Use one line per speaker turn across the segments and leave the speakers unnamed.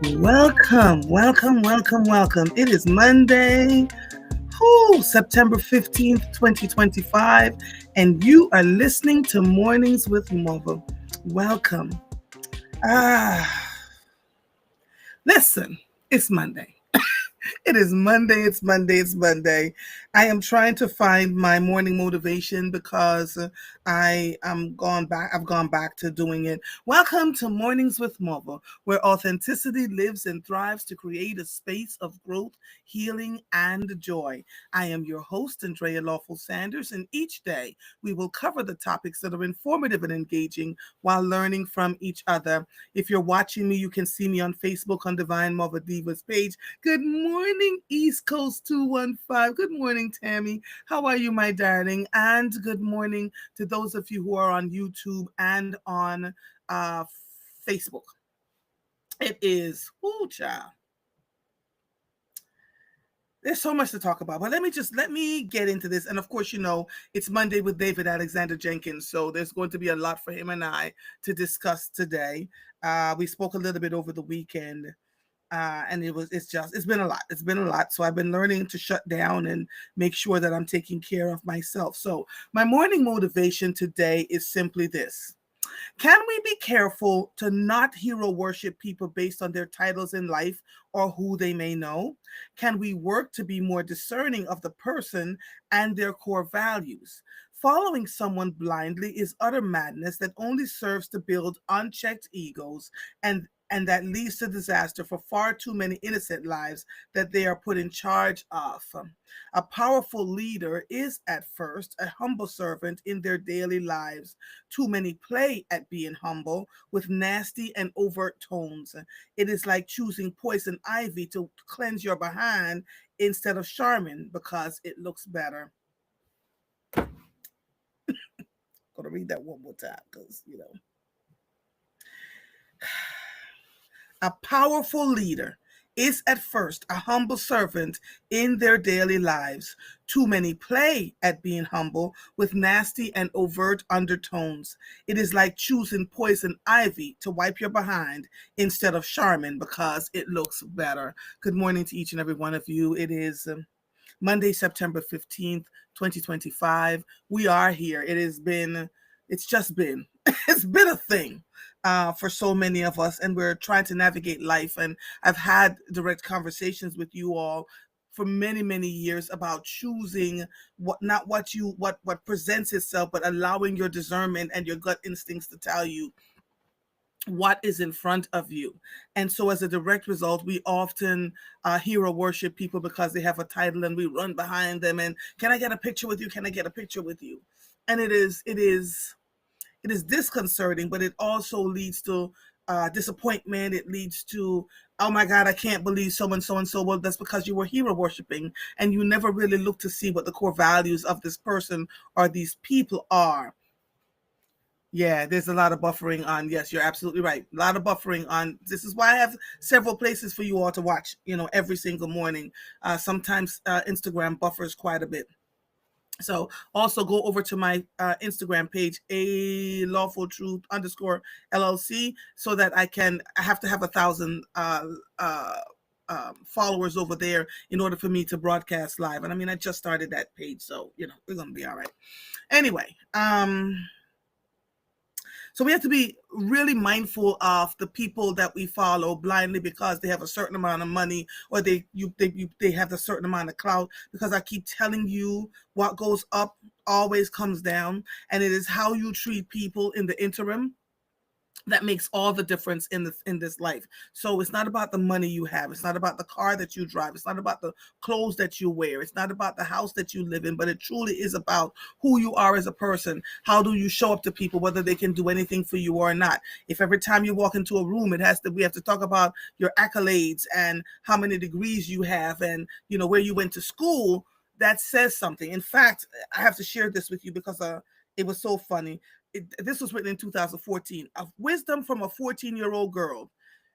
Welcome, welcome, welcome, welcome. It is Monday, September 15th, 2025, and you are listening to Mornings with Mother. Welcome. Ah, listen, it's Monday. It is Monday. It's Monday. It's Monday. I am trying to find my morning motivation because I am gone back. I've gone back to doing it. Welcome to Mornings with Mother, where authenticity lives and thrives to create a space of growth, healing, and joy. I am your host, Andrea Lawful Sanders, and each day we will cover the topics that are informative and engaging while learning from each other. If you're watching me, you can see me on Facebook on Divine Mother Divas page. Good morning, East Coast 215. Good morning, Tammy. How are you, my darling? And good morning to those of you who are on YouTube and on uh, Facebook. It is, child. There's so much to talk about, but let me get into this. And of course, it's Monday with David Alexander Jenkins, so there's going to be a lot for him and I to discuss today. We spoke a little bit over the weekend, and it's been a lot. It's been a lot. So I've been learning to shut down and make sure that I'm taking care of myself. So my morning motivation today is simply this. Can we be careful to not hero worship people based on their titles in life or who they may know? Can we work to be more discerning of the person and their core values? Following someone blindly is utter madness that only serves to build unchecked egos and that leads to disaster for far too many innocent lives that they are put in charge of. A powerful leader is at first a humble servant in their daily lives. Too many play at being humble with nasty and overt tones. It is like choosing poison ivy to cleanse your behind instead of Charmin because it looks better. Gonna read that one more time because. A powerful leader is at first a humble servant in their daily lives. Too many play at being humble with nasty and overt undertones. It is like choosing poison ivy to wipe your behind instead of Charmin because it looks better. Good morning to each and every one of you. It is Monday, September 15th, 2025. We are here. It's just been, it's been a thing for so many of us, and we're trying to navigate life. And I've had direct conversations with you all for many, many years about choosing not what presents itself, but allowing your discernment and your gut instincts to tell you what is in front of you. And so as a direct result, we often hero worship people because they have a title, and we run behind them and, can I get a picture with you? Can I get a picture with you? And it is disconcerting, but it also leads to disappointment. It leads to, oh my God, I can't believe so and so and so. Well, that's because you were hero worshiping and you never really look to see what the core values of this person or these people are. Yeah, there's a lot of buffering on. Yes, you're absolutely right. A lot of buffering on. This is why I have several places for you all to watch, every single morning. Sometimes Instagram buffers quite a bit. So also go over to my Instagram page, A.LawfulTruth _LLC, so that I have to have 1,000 followers over there in order for me to broadcast live. And I mean, I just started that page, so, we're going to be all right. Anyway, so we have to be really mindful of the people that we follow blindly because they have a certain amount of money, or they have a certain amount of clout. Because I keep telling you, what goes up always comes down, and it is how you treat people in the interim that makes all the difference in this life. So it's not about the money you have. It's not about the car that you drive. It's not about the clothes that you wear. It's not about the house that you live in, but it truly is about who you are as a person. How do you show up to people, whether they can do anything for you or not? If every time you walk into a room, we have to talk about your accolades and how many degrees you have and, where you went to school, that says something. In fact, I have to share this with you because it was so funny. This was written in 2014. Of wisdom from a 14-year-old girl.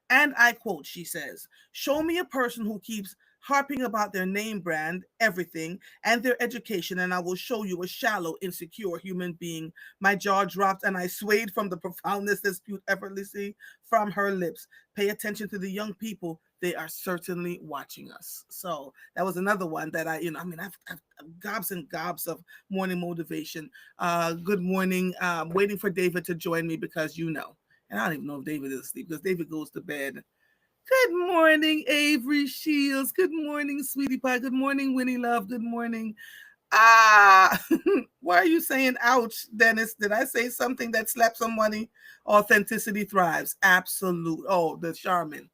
And I quote, she says, "Show me a person who keeps harping about their name brand, everything, and their education, and I will show you a shallow, insecure human being. My jaw dropped and I swayed from the profoundness that spewed effortlessly from her lips. Pay attention to the young people. They are certainly watching us. So that was another one that I've gobs and gobs of morning motivation. Good morning. Waiting for David to join me because and I don't even know if David is asleep because David goes to bed. Good morning, Avery Shields. Good morning, Sweetie Pie. Good morning, Winnie Love. Good morning. Ah, why are you saying ouch, Dennis? Did I say something that slapped somebody? Authenticity thrives. Absolute. Oh, the Charmin.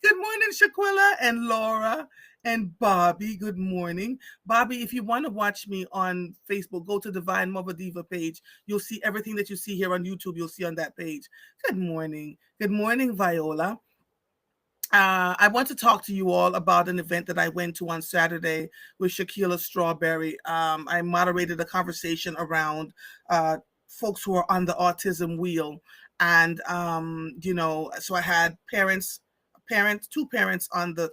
Good morning, Shaquilla and Laura and Bobby. Good morning. Bobby, if you want to watch me on Facebook, go to Divine Mother Diva page. You'll see everything that you see here on YouTube. You'll see on that page. Good morning. Good morning, Viola. I want to talk to you all about an event that I went to on Saturday with Shaquilla Strawberry. I moderated a conversation around folks who are on the autism wheel. And, so I had three parents on the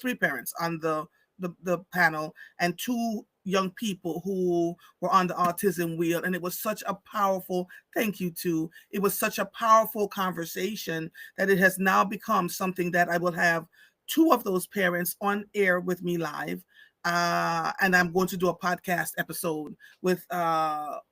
panel, and two young people who were on the autism wheel. And it was such a powerful, thank you too. It was such a powerful conversation that it has now become something that I will have two of those parents on air with me live. And I'm going to do a podcast episode with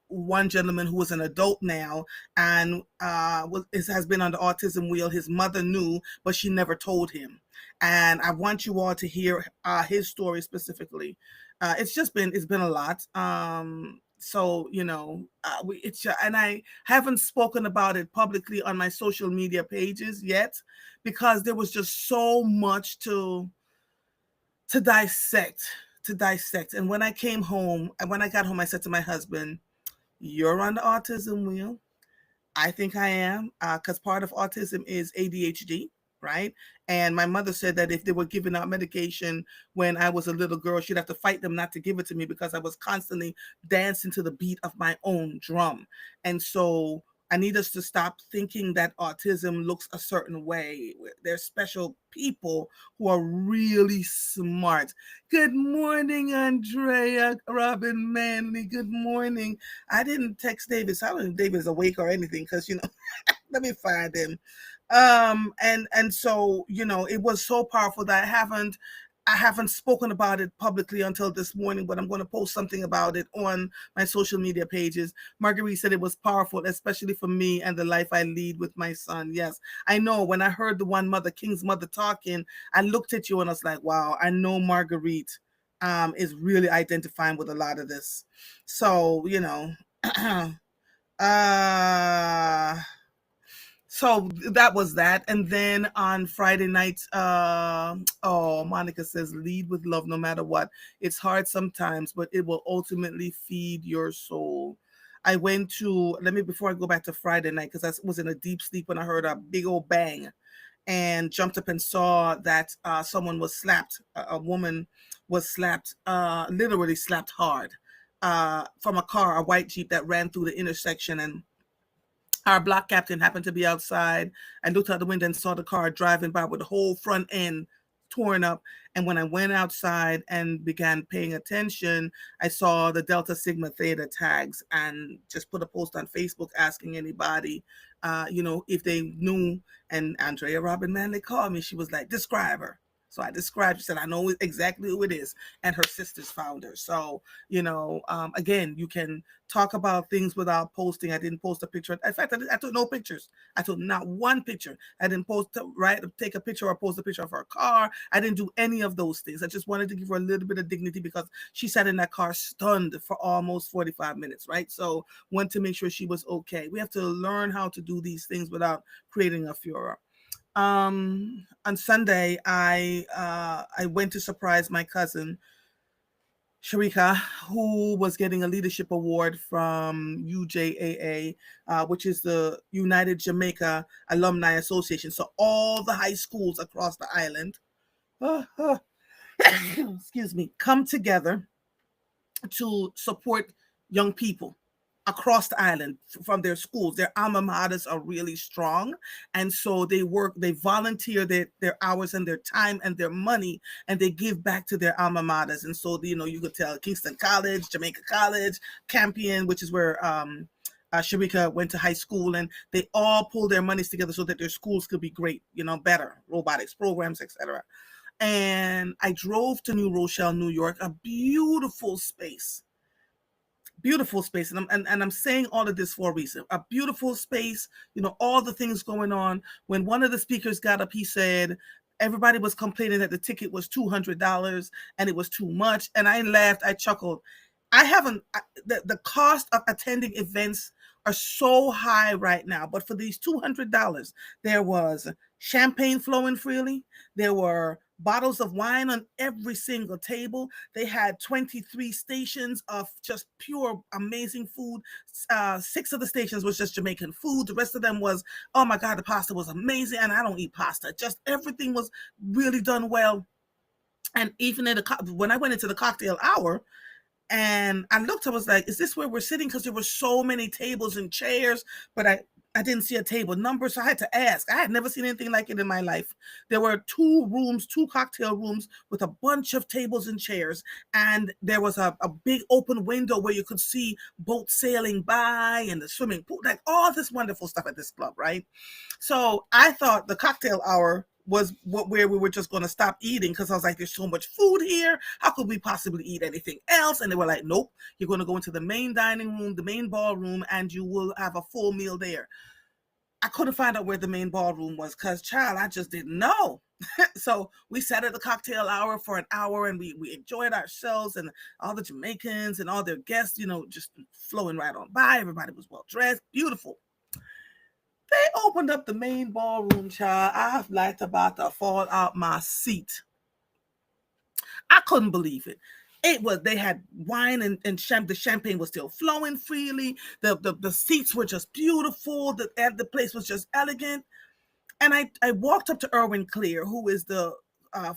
one gentleman who is an adult now and has been on the autism wheel. His mother knew, but she never told him. And I want you all to hear his story specifically. It's been a lot. And I haven't spoken about it publicly on my social media pages yet because there was just so much to dissect, And when I got home, I said to my husband, "You're on the autism wheel. I think I am, because part of autism is ADHD, right? And my mother said that if they were giving out medication when I was a little girl, she'd have to fight them not to give it to me because I was constantly dancing to the beat of my own drum. And so I need us to stop thinking that autism looks a certain way. There's special people who are really smart. Good morning, Andrea, Robin Manley. Good morning. I didn't text David, so I don't know if David's awake or anything because, let me find him. And so, it was so powerful that I haven't spoken about it publicly until this morning, but I'm going to post something about it on my social media pages. Marguerite said it was powerful, especially for me and the life I lead with my son. Yes, I know. When I heard the one mother, King's mother, talking, I looked at you and I was like, wow, I know Marguerite is really identifying with a lot of this. So, uh so that was that. And then on Friday night, Monica says, lead with love no matter what. It's hard sometimes, but it will ultimately feed your soul. I went to, before I go back to Friday night, because I was in a deep sleep when I heard a big old bang and jumped up and saw that someone was slapped. A woman was slapped, literally slapped hard from a car, a white Jeep that ran through the intersection. And our block captain happened to be outside. I looked out the window and saw the car driving by with the whole front end torn up. And when I went outside and began paying attention, I saw the Delta Sigma Theta tags and just put a post on Facebook asking anybody, if they knew. And Andrea Robin Manley called me. She was like, describe her. So I described, she said, I know exactly who it is. And her sisters found her. So, again, you can talk about things without posting. I didn't post a picture. In fact, I took no pictures. I took not one picture. I didn't take a picture or post a picture of her car. I didn't do any of those things. I just wanted to give her a little bit of dignity because she sat in that car stunned for almost 45 minutes, right? So wanted to make sure she was okay. We have to learn how to do these things without creating a furor. On Sunday, I went to surprise my cousin Sharika, who was getting a leadership award from UJAA, which is the United Jamaica Alumni Association. So all the high schools across the island, excuse me, come together to support young people. across the island from their schools. Their alma maters are really strong. And so they volunteer their hours and their time and their money, and they give back to their alma maters. And so, you could tell Kingston College, Jamaica College, Campion, which is where Sharika went to high school, and they all pull their monies together so that their schools could be great, better robotics programs, etc. And I drove to New Rochelle, New York, a beautiful space, and I'm saying all of this for a reason. A beautiful space, all the things going on. When one of the speakers got up, he said everybody was complaining that the ticket was $200 and it was too much, and I laughed, I chuckled. The cost of attending events are so high right now, but for these $200, there was champagne flowing freely. There were bottles of wine on every single table. They had 23 stations of just pure amazing food. 6 of the stations was just Jamaican food. The rest of them was, oh my God, the pasta was amazing, and I don't eat pasta. Just everything was really done well. And even when I went into the cocktail hour, and I looked, I was like, is this where we're sitting? Because there were so many tables and chairs, but I didn't see a table number, so I had to ask. I had never seen anything like it in my life. There were 2 cocktail rooms with a bunch of tables and chairs, and there was a big open window where you could see boats sailing by and the swimming pool, like all this wonderful stuff at this club, right? So I thought the cocktail hour was where we were just going to stop eating, because I was like, there's so much food here. How could we possibly eat anything else? And they were like, nope, you're going to go into the main dining room, the main ballroom, and you will have a full meal there. I couldn't find out where the main ballroom was because, child, I just didn't know. So we sat at the cocktail hour for an hour, and we enjoyed ourselves, and all the Jamaicans and all their guests, just flowing right on by. Everybody was well dressed, beautiful. They opened up the main ballroom, child. I was like about to fall out my seat. I couldn't believe it. They had wine and the champagne was still flowing freely. The seats were just beautiful. The place was just elegant. And I walked up to Erwin Clear, who is the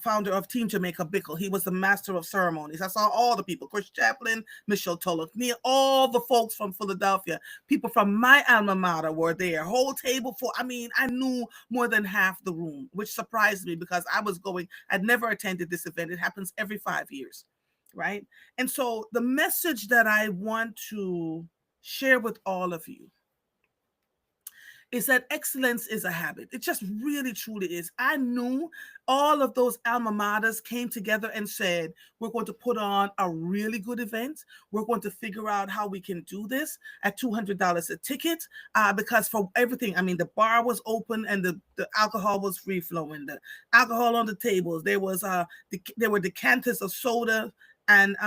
founder of Team Jamaica Bickle. He was the master of ceremonies. I saw all the people, Chris Chaplin, Michelle Tulloch, all the folks from Philadelphia. People from my alma mater were there. Whole table full. I knew more than half the room, which surprised me because I'd never attended this event. It happens every 5 years, right? And so the message that I want to share with all of you is that excellence is a habit. It just really, truly is. I knew all of those alma maters came together and said, we're going to put on a really good event. We're going to figure out how we can do this at $200 a ticket, because for everything, the bar was open and the alcohol was free flowing. The alcohol on the tables, there were decanters of soda and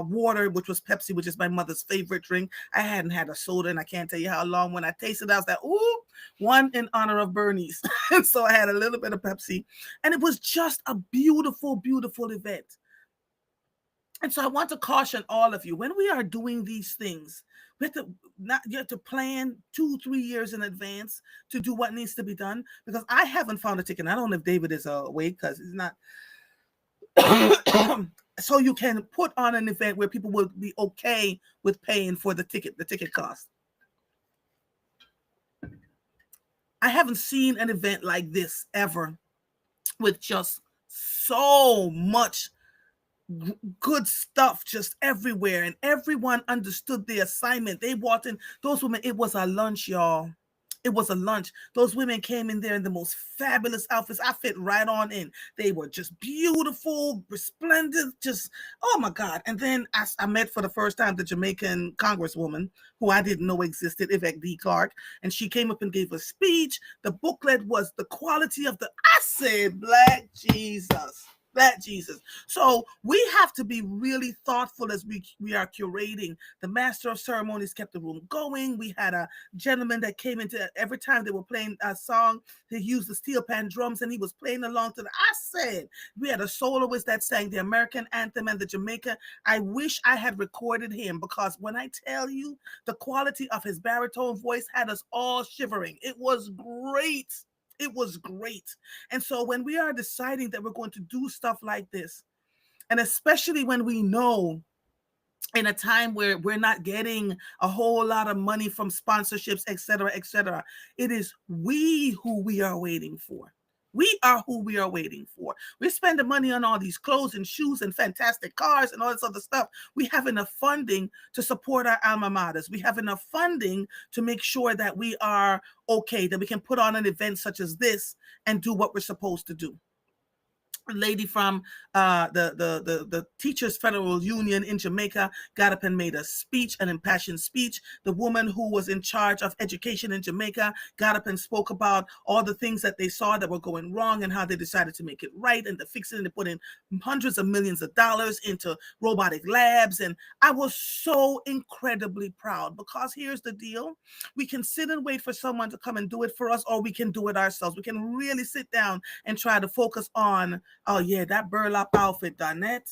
water, which was Pepsi, which is my mother's favorite drink. I hadn't had a soda, and I can't tell you how long. When I tasted it, I was like, ooh, one in honor of Bernice. And so I had a little bit of Pepsi, and it was just a beautiful, beautiful event. And so I want to caution all of you, when we are doing these things, you have to plan 2-3 years in advance to do what needs to be done, because I haven't found a ticket. I don't know if David is awake, because he's not. So you can put on an event where people will be okay with paying for the ticket cost. I haven't seen an event like this ever, with just so much good stuff just everywhere, and everyone understood the assignment. They walked in, those women, it was a lunch, y'all. It was a lunch. Those women came in there in the most fabulous outfits. I fit right on in. They were just beautiful, resplendent, just, oh my God. And then I met for the first time the Jamaican congresswoman, who I didn't know existed, Yvette D. Clark. And she came up and gave a speech. The booklet was the quality of I said, Black Jesus. That Jesus. So we have to be really thoughtful as we are curating. The master of ceremonies kept the room going. We had a gentleman that came into every time they were playing a song, he used the steel pan drums and he was playing along to I said, we had a soloist that sang the American anthem and the Jamaica. I wish I had recorded him, because when I tell you, the quality of his baritone voice had us all shivering. It was great. It was great. And so when we are deciding that we're going to do stuff like this, and especially when we know in a time where we're not getting a whole lot of money from sponsorships, et cetera, et cetera. It is we who we are waiting for. We are who we are waiting for. We're spending money on all these clothes and shoes and fantastic cars and all this other stuff. We have enough funding to support our alma maters. We have enough funding to make sure that we are okay, that we can put on an event such as this and do what we're supposed to do. A lady from the Teachers Federal Union in Jamaica got up and made a speech, an impassioned speech. The woman who was in charge of education in Jamaica got up and spoke about all the things that they saw that were going wrong and how they decided to make it right and to fix it, and to put in hundreds of millions of dollars into robotic labs. And I was so incredibly proud, because here's the deal: we can sit and wait for someone to come and do it for us, or we can do it ourselves. We can really sit down and try to focus on, oh yeah, that burlap outfit, Donette.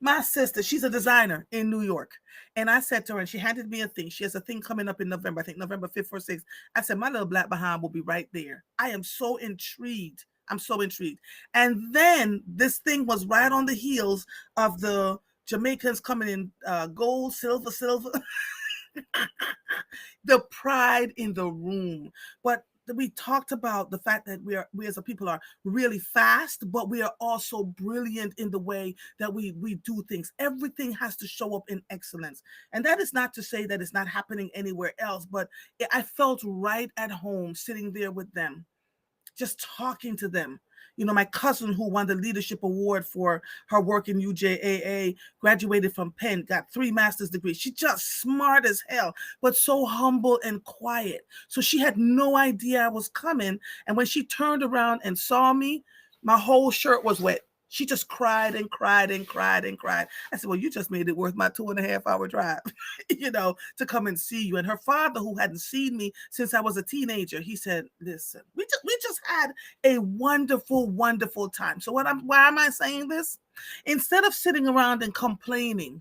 My sister, she's a designer in New York. And I said to her, and she handed me a thing. She has a thing coming up in November, I think November 5th or 6th. I said, my little black behind will be right there. I am so intrigued. I'm so intrigued. And then this thing was right on the heels of the Jamaicans coming in gold, silver. The pride in the room. But we talked about the fact that we as a people are really fast, but we are also brilliant in the way that we do things. Everything has to show up in excellence. And that is not to say that it's not happening anywhere else, but I felt right at home sitting there with them, just talking to them. You know, my cousin who won the leadership award for her work in UJAA graduated from Penn, got 3 master's degrees. She's just smart as hell, but so humble and quiet. So she had no idea I was coming. And when she turned around and saw me, my whole shirt was wet. She just cried and cried and cried and cried. I said, well, you just made it worth my 2.5-hour drive, to come and see you. And her father, who hadn't seen me since I was a teenager, he said, listen, we just had a wonderful, wonderful time. So why am I saying this? Instead of sitting around and complaining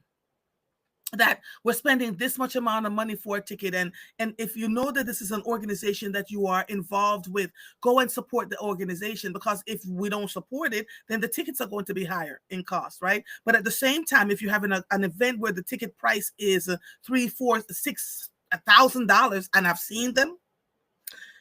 that we're spending this much amount of money for a ticket, and if you know that this is an organization that you are involved with, go and support the organization, because if we don't support it, then the tickets are going to be higher in cost, right? But at the same time, if you're having an event where the ticket price is $3, $4, $6, $1,000, and I've seen them,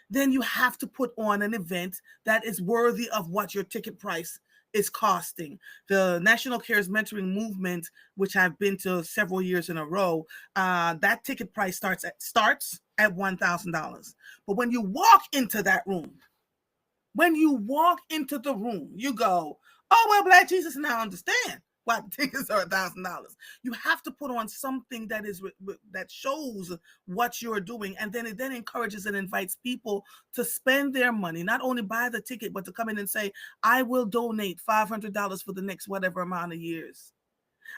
then you have to put on an event that is worthy of what your ticket price is costing. The National Cares Mentoring Movement, which I've been to several years in a row, that ticket price starts at $1,000. But when you walk into that room, you go, oh, well, Black Jesus, now I understand why the tickets are $1,000. You have to put on something that shows what you're doing, and then it encourages and invites people to spend their money, not only buy the ticket, but to come in and say, I will donate $500 for the next whatever amount of years.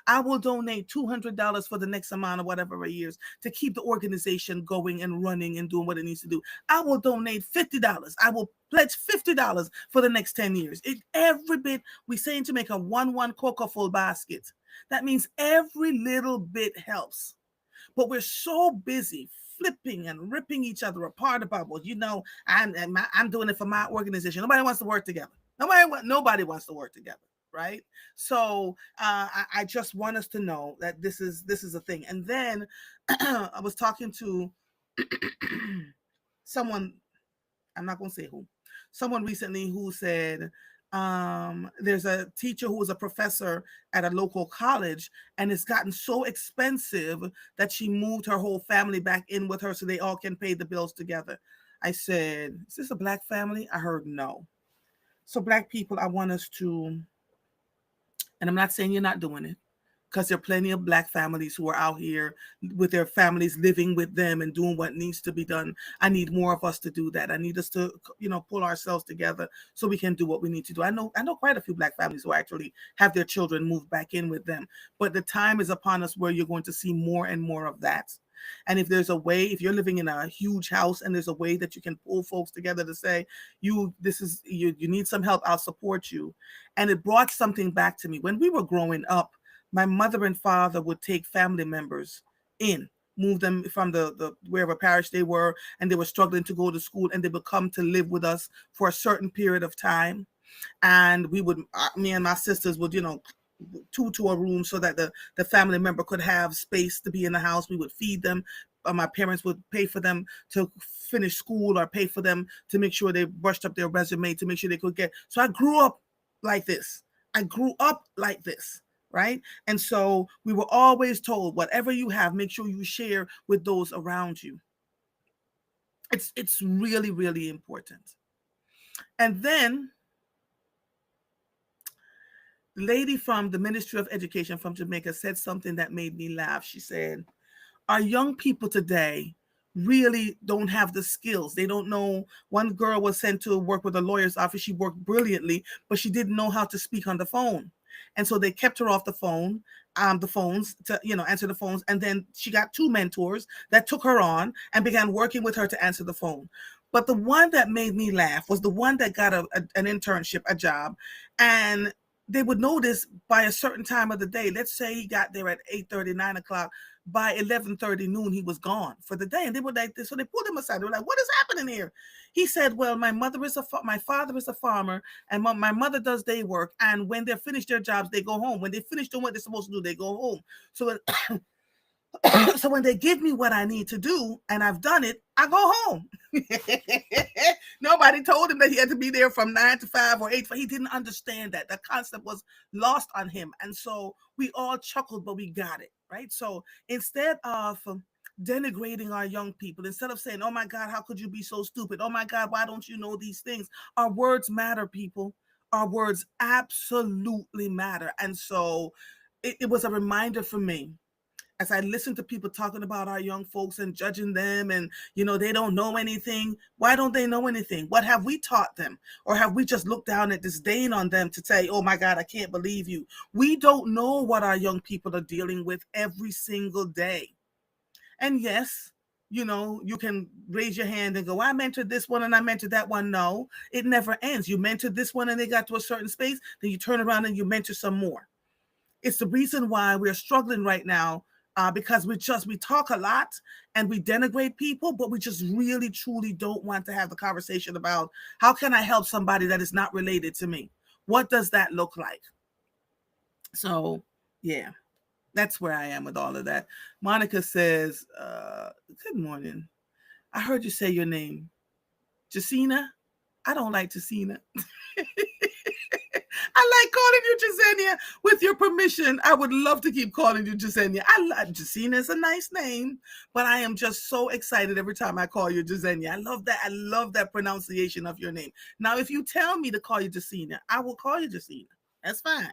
I will donate $200 for the next amount of whatever years to keep the organization going and running and doing what it needs to do. I will donate $50. I will pledge $50 for the next 10 years. Every bit, we say in Jamaica, one cocoa full basket. That means every little bit helps. But we're so busy flipping and ripping each other apart about, well, I'm doing it for my organization. Nobody wants to work together. Nobody wants to work together. Right. So I just want us to know that this is a thing. And then I was talking to someone, I'm not going to say who, someone recently who said there's a teacher who was a professor at a local college, and it's gotten so expensive that she moved her whole family back in with her so they all can pay the bills together. I said, is this a Black family? I heard no. So Black people, I want us to, and I'm not saying you're not doing it, because there are plenty of Black families who are out here with their families living with them and doing what needs to be done. I need more of us to do that. I need us to, pull ourselves together so we can do what we need to do. I know quite a few Black families who actually have their children moved back in with them. But the time is upon us where you're going to see more and more of that. And if there's a way, if you're living in a huge house and there's a way that you can pull folks together to say, you need some help, I'll support you. And it brought something back to me. When we were growing up, my mother and father would take family members in, move them from the wherever parish they were, and they were struggling to go to school, and they would come to live with us for a certain period of time. And me and my sisters would, two to a room so that the family member could have space to be in the house. We would feed them. My parents would pay for them to finish school or pay for them to make sure they brushed up their resume to make sure they could get. So I grew up like this. I grew up like this, right? And so we were always told, whatever you have, make sure you share with those around you. It's really, really important. And then the lady from the Ministry of Education from Jamaica said something that made me laugh. She said, our young people today really don't have the skills. They don't know. One girl was sent to work with a lawyer's office. She worked brilliantly, but she didn't know how to speak on the phone. And so they kept her off the phones to, answer the phones. And then she got two mentors that took her on and began working with her to answer the phone. But the one that made me laugh was the one that got an internship, a job. And they would notice by a certain time of the day. Let's say he got there at 8:30, 9 o'clock. By 11:30 noon, he was gone for the day. And they were like this. So they pulled him aside. They were like, what is happening here? He said, well, my father is a farmer, and my mother does day work. And when they're finished their jobs, they go home. When they finish doing what they're supposed to do, they go home. So so when they give me what I need to do and I've done it, I go home. Nobody told him that he had to be there from 9 to 5 or 8. He didn't understand that. The concept was lost on him. And so we all chuckled, but we got it, right? So instead of denigrating our young people, instead of saying, oh my God, how could you be so stupid? Oh my God, why don't you know these things? Our words matter, people. Our words absolutely matter. And so it was a reminder for me as I listen to people talking about our young folks and judging them and, they don't know anything. Why don't they know anything? What have we taught them? Or have we just looked down at disdain on them to say, oh my God, I can't believe you. We don't know what our young people are dealing with every single day. And yes, you can raise your hand and go, I mentored this one and I mentored that one. No, it never ends. You mentored this one and they got to a certain space, then you turn around and you mentor some more. It's the reason why we're struggling right now, because we talk a lot and we denigrate people, but we just really, truly don't want to have the conversation about how can I help somebody that is not related to me? What does that look like? So, yeah, that's where I am with all of that. Monica says, good morning. I heard you say your name. Jacina? I don't like Jacina. I like calling you Jasenia. With your permission, I would love to keep calling you Jasenia. Jasina is a nice name, but I am just so excited every time I call you Jasenia. I love that. I love that pronunciation of your name. Now, if you tell me to call you Jasina, I will call you Jasina. That's fine.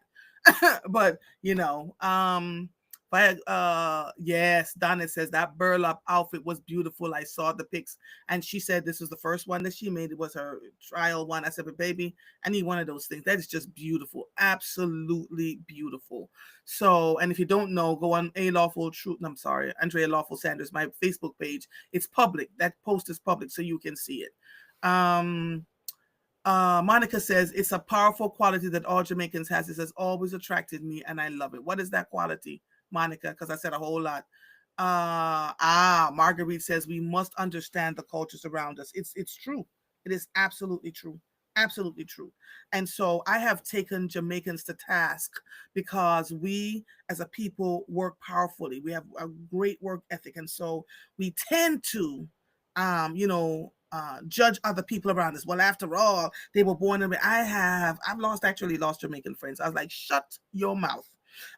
But yes, Donna says that burlap outfit was beautiful. I saw the pics, and she said this was the first one that she made. It was her trial one. I said, but baby, I need one of those things. That is just beautiful, absolutely beautiful. So, and if you don't know, go on A.LawfulTruth. I'm sorry, Andrea Lawful Sanders, my Facebook page. It's public. That post is public, so you can see it. Monica says, it's a powerful quality that all Jamaicans has. It has always attracted me, and I love it. What is that quality, Monica? Because I said a whole lot. Marguerite says, we must understand the cultures around us. It's true. It is absolutely true. Absolutely true. And so I have taken Jamaicans to task because we as a people work powerfully. We have a great work ethic. And so we tend to, judge other people around us. Well, after all, they were born in. I've actually lost Jamaican friends. I was like, shut your mouth.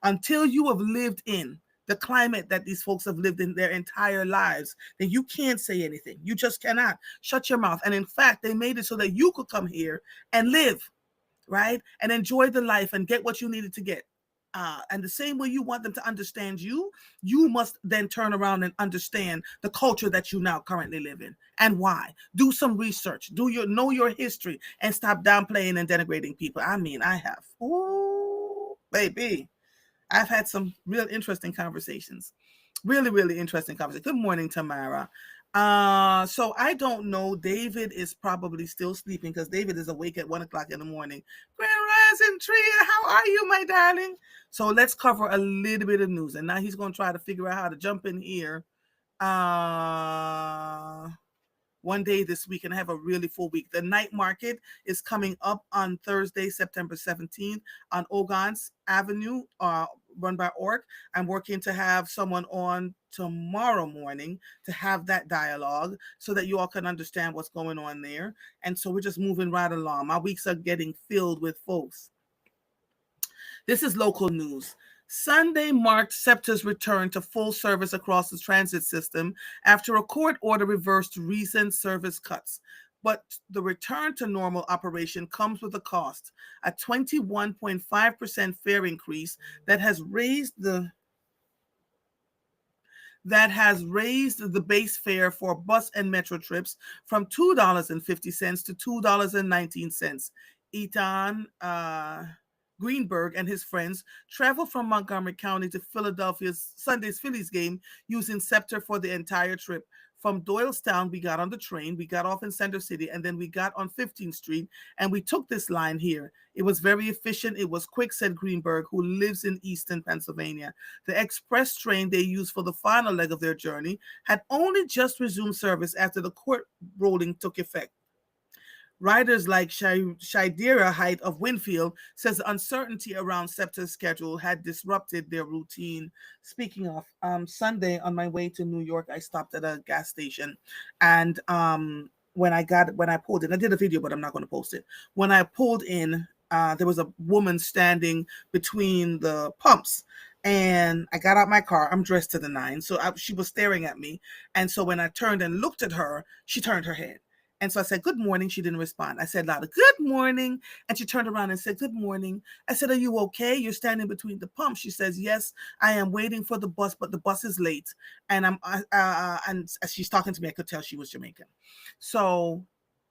Until you have lived in the climate that these folks have lived in their entire lives, then you can't say anything. You just cannot. Shut your mouth. And in fact, they made it so that you could come here and live, right? And enjoy the life and get what you needed to get. And the same way you want them to understand you, you must then turn around and understand the culture that you now currently live in and why. Do some research, know your history, and stop downplaying and denigrating people. I mean, I have. Ooh, baby. I've had some real interesting conversations. Really, really interesting conversation. Good morning, Tamara. So I don't know. David is probably still sleeping because David is awake at 1 o'clock in the morning. Grand Rising Tria, how are you, my darling? So let's cover a little bit of news. And now he's going to try to figure out how to jump in here. one day this week and have a really full week. The night market is coming up on Thursday, September 17th on Ogans Avenue, run by Orc. I'm working to have someone on tomorrow morning to have that dialogue so that you all can understand what's going on there. And so we're just moving right along. My weeks are getting filled with folks. This is local news. Sunday marked SEPTA's return to full service across the transit system after a court order reversed recent service cuts. But the return to normal operation comes with a cost, a 21.5% fare increase that has raised the base fare for bus and metro trips from $2.50 to $2.19. Ethan Greenberg and his friends traveled from Montgomery County to Philadelphia's Sunday's Phillies game using SEPTA for the entire trip. From Doylestown, we got on the train, we got off in Center City, and then we got on 15th Street, and we took this line here. It was very efficient. It was quick, said Greenberg, who lives in Easton, Pennsylvania. The express train they used for the final leg of their journey had only just resumed service after the court ruling took effect. Riders like Shidera Height of Winfield says the uncertainty around SEPTA's schedule had disrupted their routine. Speaking of, Sunday on my way to New York, I stopped at a gas station, and when I pulled in, I did a video, but I'm not going to post it. When I pulled in, there was a woman standing between the pumps. And I got out my car. I'm dressed to the nines. So she was staring at me. And so when I turned and looked at her, she turned her head. And so I said, good morning. She didn't respond. I said louder, good morning. And she turned around and said, good morning. I said, are you okay? You're standing between the pumps. She says, yes, I am waiting for the bus, but the bus is late. And and as she's talking to me, I could tell she was Jamaican. So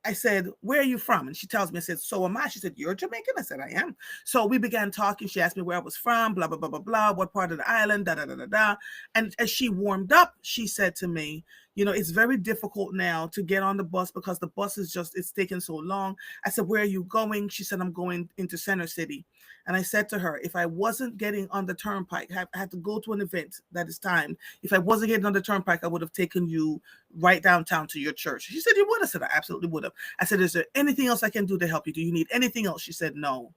I said, where are you from? And she tells me, I said, so am I. She said, you're Jamaican? I said, I am. So we began talking. She asked me where I was from, blah, blah, blah, blah, blah, what part of the island, da, da, da, da, da. And as she warmed up, she said to me, it's very difficult now to get on the bus because the bus it's taking so long. I said, where are you going? She said, I'm going into Center City. And I said to her, if I wasn't getting on the turnpike, I had to go to an event that is timed. If I wasn't getting on the turnpike, I would have taken you right downtown to your church. She said, you would? I said, I absolutely would have. I said, is there anything else I can do to help you? Do you need anything else? She said, no.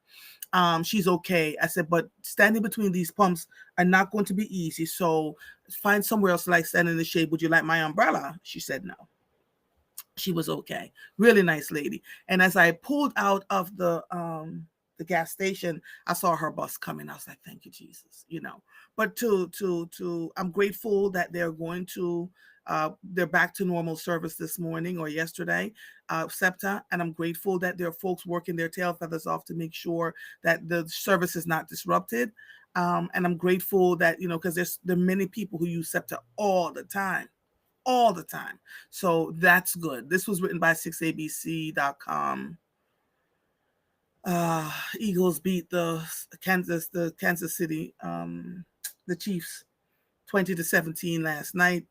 She's okay. I said, but standing between these pumps are not going to be easy. So find somewhere else like stand in the shade. Would you like my umbrella? She said no. She was okay. Really nice lady. And as I pulled out of the gas station, I saw her bus coming. I was like, thank you, Jesus. But I'm grateful that they're going to they're back to normal service this morning or yesterday, SEPTA, and I'm grateful that there are folks working their tail feathers off to make sure that the service is not disrupted. And I'm grateful that, because there are many people who use SEPTA all the time. So that's good. This was written by 6abc.com. Eagles beat the Kansas City, the Chiefs 20-17 last night.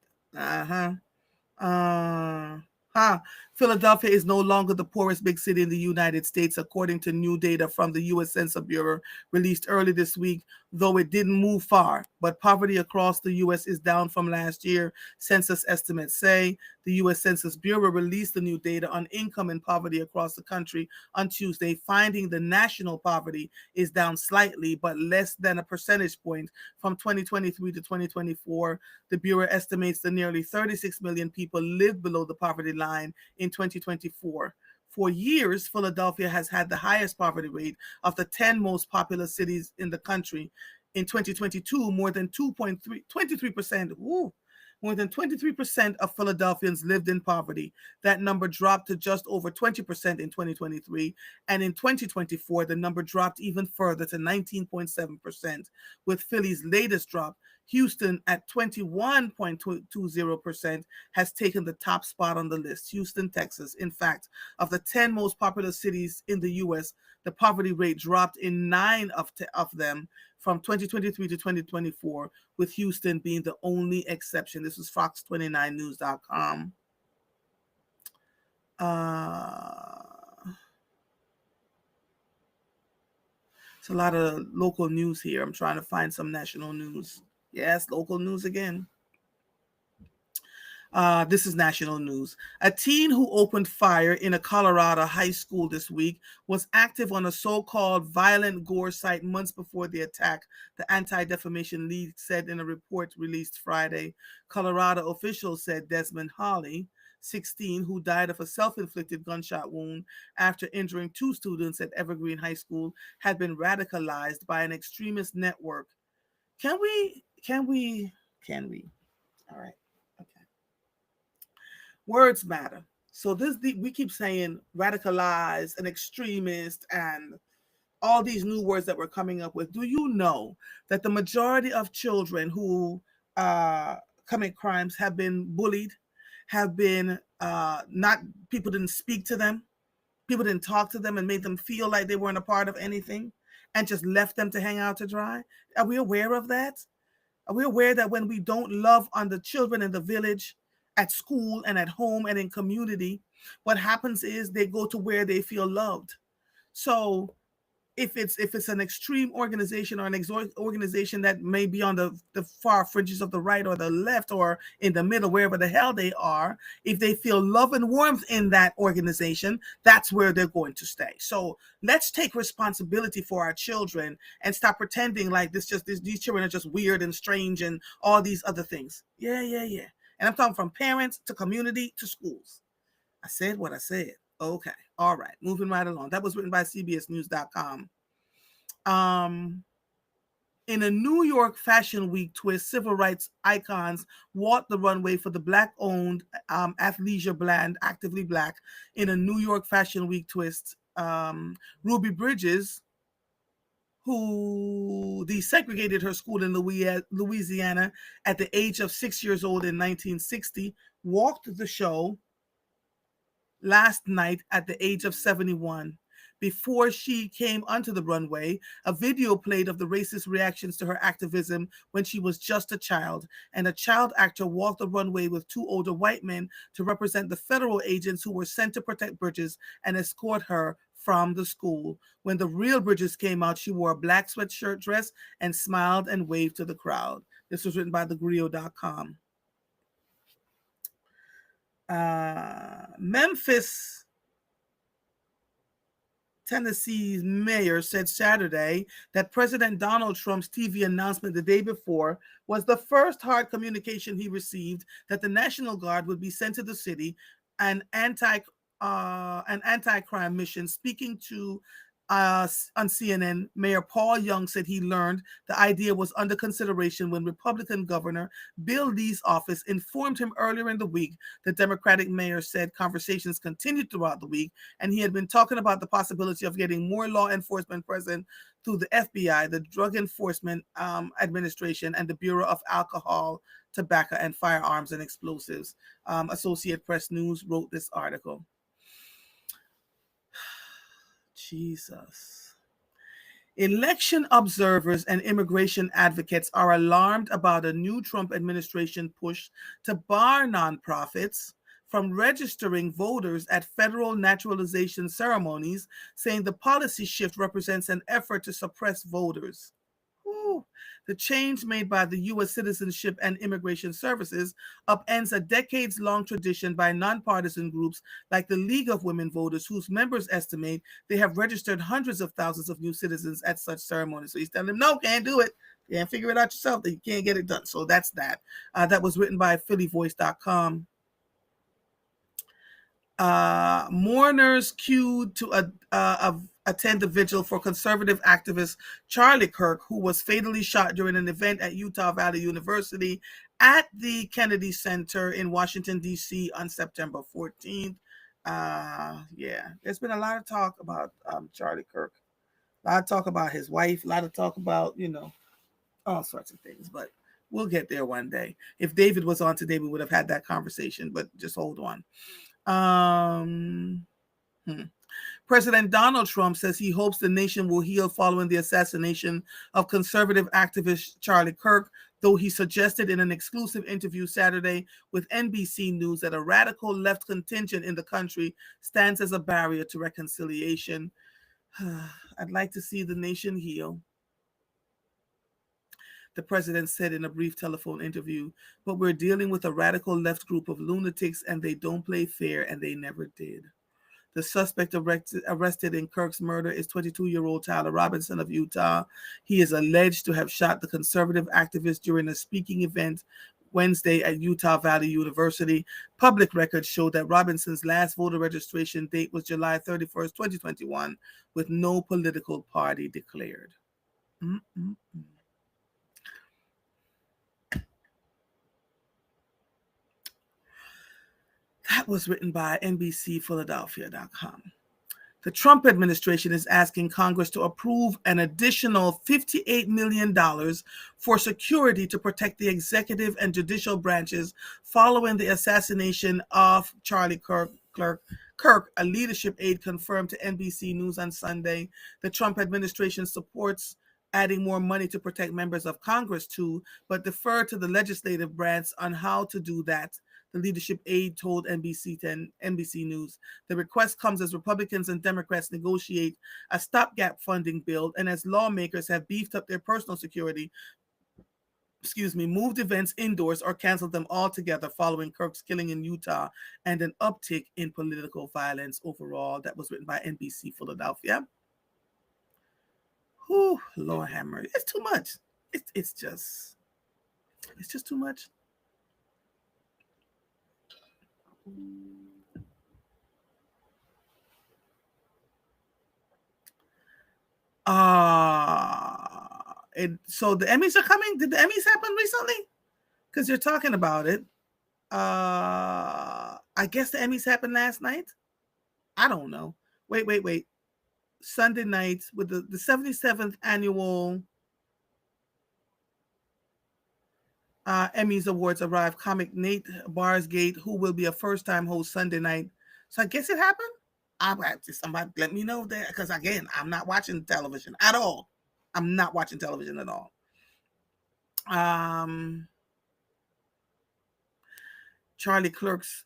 Philadelphia is no longer the poorest big city in the United States, according to new data from the U.S. Census Bureau released early this week, though it didn't move far. But poverty across the U.S. is down from last year, census estimates say. The U.S. Census Bureau released the new data on income and poverty across the country on Tuesday, finding the national poverty is down slightly, but less than a percentage point from 2023 to 2024. The Bureau estimates that nearly 36 million people live below the poverty line in 2024. For years, Philadelphia has had the highest poverty rate of the 10 most populous cities in the country. In 2022, more than 23%, more than 23% of Philadelphians lived in poverty. That number dropped to just over 20% in 2023. And in 2024, the number dropped even further to 19.7%. With Philly's latest drop, Houston at 21.20% has taken the top spot on the list. Houston, Texas. In fact, of the 10 most populous cities in the U.S., the poverty rate dropped in 9 of them from 2023 to 2024, with Houston being the only exception. This was Fox29News.com. It's a lot of local news here. I'm trying to find some national news. Yes, local news again. This is national news. A teen who opened fire in a Colorado high school this week was active on a so-called violent gore site months before the attack, the Anti-Defamation League said in a report released Friday. Colorado officials said Desmond Holly, 16, who died of a self-inflicted gunshot wound after injuring two students at Evergreen High School, had been radicalized by an extremist network. Can we? All right. Okay. Words matter. So we keep saying radicalized and extremist and all these new words that we're coming up with. Do you know that the majority of children who commit crimes have been bullied, have been not, people didn't speak to them, people didn't talk to them and made them feel like they weren't a part of anything and just left them to hang out to dry? Are we aware of that? Are we aware that when we don't love on the children in the village, at school and at home and in community, what happens is they go to where they feel loved? So if it's an extreme organization or an organization that may be on the far fringes of the right or the left or in the middle, wherever the hell they are, if they feel love and warmth in that organization, that's where they're going to stay. So let's take responsibility for our children and stop pretending like these children are just weird and strange and all these other things. Yeah. And I'm talking from parents to community to schools. I said what I said. Okay. All right. Moving right along. That was written by CBSNews.com. In a New York Fashion Week twist, civil rights icons walked the runway for the Black-owned athleisure brand Actively Black. In a New York Fashion Week twist, Ruby Bridges, who desegregated her school in Louisiana at the age of 6 years old in 1960, walked the show last night at the age of 71. Before she came onto the runway, a video played of the racist reactions to her activism when she was just a child, and a child actor walked the runway with two older white men to represent the federal agents who were sent to protect Bridges and escort her from the school. When the real Bridges came out, she wore a black sweatshirt dress and smiled and waved to the crowd. This was written by thegrio.com. Memphis, Tennessee's mayor said Saturday that President Donald Trump's TV announcement the day before was the first hard communication he received that the National Guard would be sent to the city, an anti-crime mission. Speaking to on CNN, Mayor Paul Young said he learned the idea was under consideration when Republican Governor Bill Lee's office informed him earlier in the week. The Democratic mayor said conversations continued throughout the week, and he had been talking about the possibility of getting more law enforcement present through the FBI, the Drug Enforcement Administration, and the Bureau of Alcohol, Tobacco, and Firearms and Explosives. Associated Press News wrote this article. Jesus. Election observers and immigration advocates are alarmed about a new Trump administration push to bar nonprofits from registering voters at federal naturalization ceremonies, saying the policy shift represents an effort to suppress voters. Ooh. The change made by the U.S. Citizenship and Immigration Services upends a decades-long tradition by nonpartisan groups like the League of Women Voters, whose members estimate they have registered hundreds of thousands of new citizens at such ceremonies. So he's telling them, no, can't do it. You can't figure it out yourself. That you can't get it done. So that's that. That was written by PhillyVoice.com. Mourners queued to attend a vigil for conservative activist Charlie Kirk, who was fatally shot during an event at Utah Valley University at the Kennedy Center in Washington, D.C. on September 14th. Yeah, there's been a lot of talk about Charlie Kirk. A lot of talk about his wife. A lot of talk about, all sorts of things. But we'll get there one day. If David was on today, we would have had that conversation. But just hold on. President Donald Trump says he hopes the nation will heal following the assassination of conservative activist Charlie Kirk, though he suggested in an exclusive interview Saturday with NBC News that a radical left contingent in the country stands as a barrier to reconciliation. I'd like to see the nation heal. the president said in a brief telephone interview. But we're dealing with a radical left group of lunatics, and they don't play fair, and they never did. The suspect arrested in Kirk's murder is 22-year-old Tyler Robinson of Utah. He is alleged to have shot the conservative activist during a speaking event Wednesday at Utah Valley University. Public records show that Robinson's last voter registration date was July 31st, 2021, with no political party declared. Mm-mm-mm. That was written by NBCPhiladelphia.com. The Trump administration is asking Congress to approve an additional $58 million for security to protect the executive and judicial branches following the assassination of Charlie Kirk, a leadership aide, confirmed to NBC News on Sunday. The Trump administration supports adding more money to protect members of Congress too, but defer to the legislative branch on how to do that, the leadership aide told NBC News. The request comes as Republicans and Democrats negotiate a stopgap funding bill and as lawmakers have beefed up their personal security, moved events indoors or canceled them altogether following Kirk's killing in Utah and an uptick in political violence overall. That was written by NBC Philadelphia. Whew, Lord have mercy. It's too much. It's just too much. So the Emmys are coming. Did the Emmys happen recently? Because you're talking about it. I guess the Emmys happened last night. I don't know. Wait. Sunday night with the 77th annual Emmys Awards arrived. Comic Nate Barsgate, who will be a first-time host Sunday night. So I guess it happened. Somebody let me know that, because again, I'm not watching television at all. I'm not watching television at all. Charlie Kirk's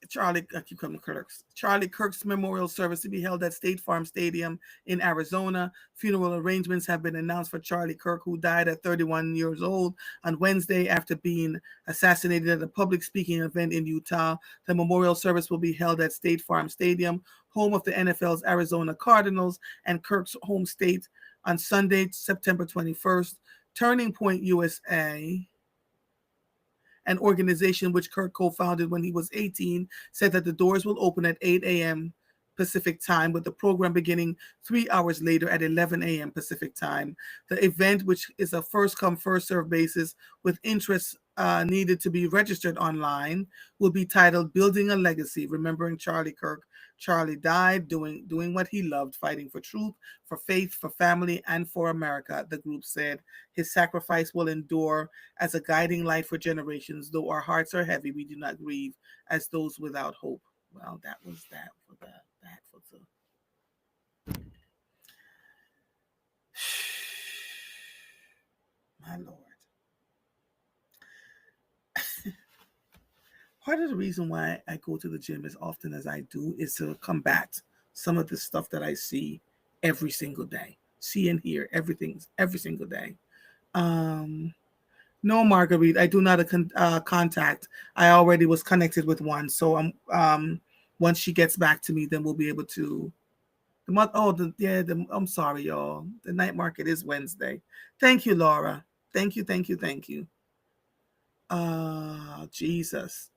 memorial service to be held at State Farm Stadium in Arizona. Funeral arrangements have been announced for Charlie Kirk, who died at 31 years old on Wednesday after being assassinated at a public speaking event in Utah. The memorial service will be held at State Farm Stadium, home of the NFL's Arizona Cardinals and Kirk's home state, on Sunday, September 21st. Turning Point USA, an organization which Kirk co-founded when he was 18, said that the doors will open at 8 a.m. Pacific time, with the program beginning 3 hours later at 11 a.m. Pacific time. The event, which is a first-come, first-served basis with interest needed to be registered online, will be titled Building a Legacy, Remembering Charlie Kirk. Charlie died doing what he loved, fighting for truth, for faith, for family, and for America, the group said. His sacrifice will endure as a guiding light for generations. Though our hearts are heavy, we do not grieve as those without hope. Well, that was that for the my Lord. Part of the reason why I go to the gym as often as I do is to combat some of the stuff that I see every single day. See and hear everything every single day. No, Marguerite, I do not contact. I already was connected with one, so once she gets back to me, then we'll be able to. I'm sorry, y'all. The night market is Wednesday. Thank you, Laura. Thank you. Jesus.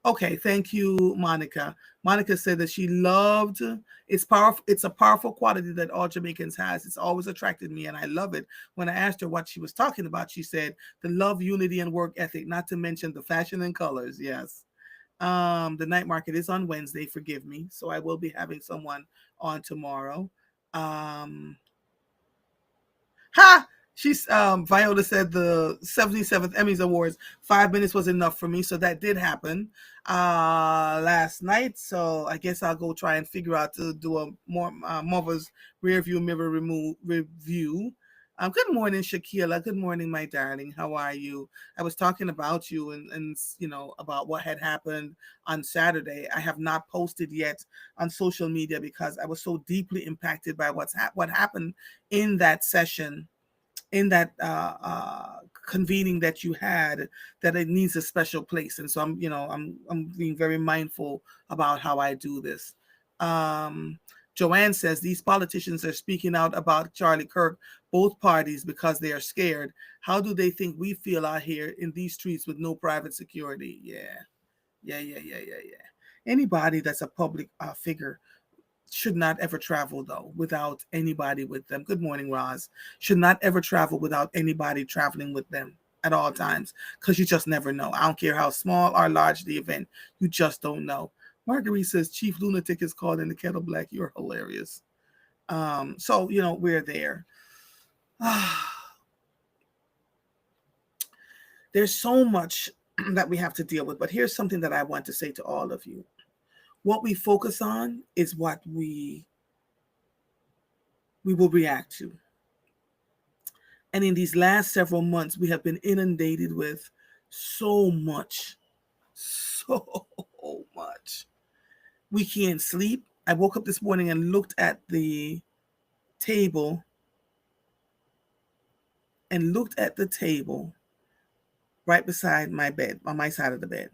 Okay, thank you, Monica. Monica said that she loved it's powerful. It's a powerful quality that all Jamaicans has. It's always attracted me, and I love it. When I asked her what she was talking about, she said the love, unity, and work ethic, not to mention the fashion and colors. Yes. The night market is on Wednesday, forgive me. So I will be having someone on tomorrow. Viola said the 77th Emmys Awards, 5 minutes was enough for me. So that did happen last night. So I guess I'll go try and figure out to do a more Mother's Rear View Mirror review. Good morning, Shakila. Good morning, my darling. How are you? I was talking about you and about what had happened on Saturday. I have not posted yet on social media because I was so deeply impacted by what happened in that session in that convening that you had, that it needs a special place. And so I'm being very mindful about how I do this. Joanne says these politicians are speaking out about Charlie Kirk, both parties, because they are scared. How do they think we feel out here in these streets with no private security? Yeah. Anybody that's a public figure should not ever travel, though, without anybody with them. Good morning, Roz. Should not ever travel without anybody traveling with them at all times, because you just never know. I don't care how small or large the event, you just don't know. Marguerite says Chief Lunatic is called in the kettle black. You're hilarious. So we're there. There's so much that we have to deal with, but here's something that I want to say to all of you. What we focus on is what we will react to. And in these last several months, we have been inundated with so much. We can't sleep. I woke up this morning and looked at the table right beside my bed, on my side of the bed.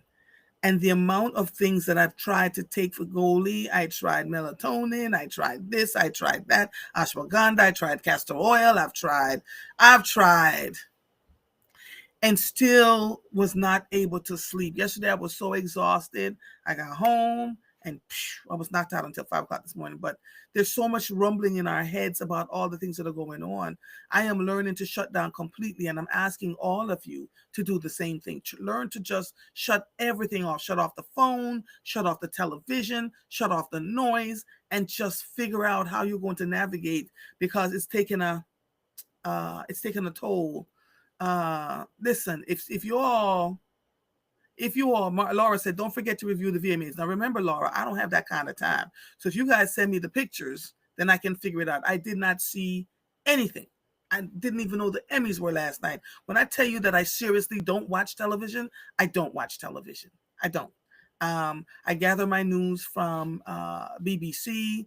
And the amount of things that I've tried to take for Goli, I tried melatonin, I tried this, I tried that, ashwagandha, I tried castor oil, I've tried, and still was not able to sleep. Yesterday, I was so exhausted. I got home and I was knocked out until 5 o'clock this morning. But there's so much rumbling in our heads about all the things that are going on. I am learning to shut down completely, and I'm asking all of you to do the same thing. To learn to just shut everything off. Shut off the phone, shut off the television, shut off the noise, and just figure out how you're going to navigate, because it's taking a toll. Listen, if you all, Laura said, don't forget to review the VMAs. Now remember, Laura, I don't have that kind of time. So if you guys send me the pictures, then I can figure it out. I did not see anything. I didn't even know the Emmys were last night. When I tell you that I seriously don't watch television, I don't watch television. I don't. I gather my news from BBC,